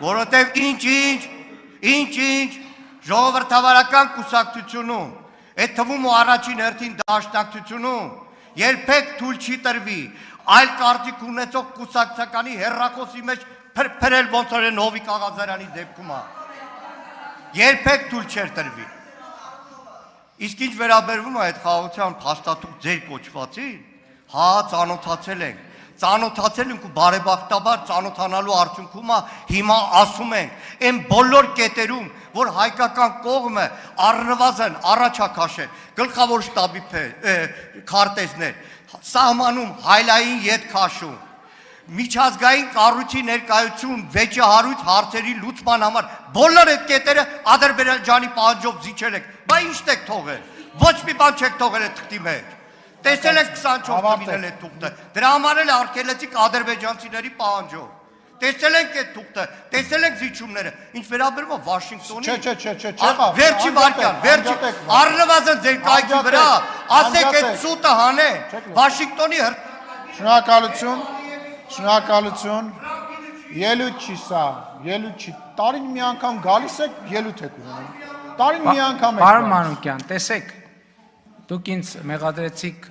որովհետև ինչ ժողովրդավարական կուսակցությունում, այդ թվում ու առաջին հերթին դաշնակցությունում, երբեք թույլ չի տրվի, այլ կարծիք ունեցող կուսակցականի հեռախոսի մեջ փրփրել ոնց որ Նովիկ Աղազարյանի դեպքում է։ Երբեք թույլ չէր տրվի։ Իսկ ինչ վերաբերվում է այդ խաղաղության փաստաթուղթ ձեր կոչվածին, հա, ծանոթացել ենք ու բարեբախտաբար ծանոթանալու արդյունքում հիմա ասում ենք, այն բոլոր կետերում, որ հայկական կողմը առնվազն առաջ է քաշել, գլխավոր շտաբի քարտեզներ, սահմանում հայլային ետ քաշում, միջազգային կառույցի ներկայություն վեճահարույց հարցերի լուծման համար բոլոր այդ կետերը Ադրբեջանի պահանջով զիջել եք, բա ինչ եք թողել, ոչ մի բան չեք թողել այդ թղթի մեջ, տեսել եք 24 թվին այդ թուղթը, դրա համար էլ արգելեցիք ադրբեջանցիների պահանջով, տեսել ենք այդ թուղթը, տեսել ենք զիջումները, ինչ վերաբերում է Վաշինգտոնի, վերջի վարքյան, առնվազն ձեր կայքի վրա, ասեք այդ սուտը հանեն, Վաշինգտոնի Շնորհակալություն, ելույթ չի սա, ելույթ չի, տարին մի անգամ գալիս եք, ելույթ եք ուզում, տարին մի անգամ եք գալիս։ Պարոն Մանուկյան, տեսեք, դուք ինձ մեղադրեցիք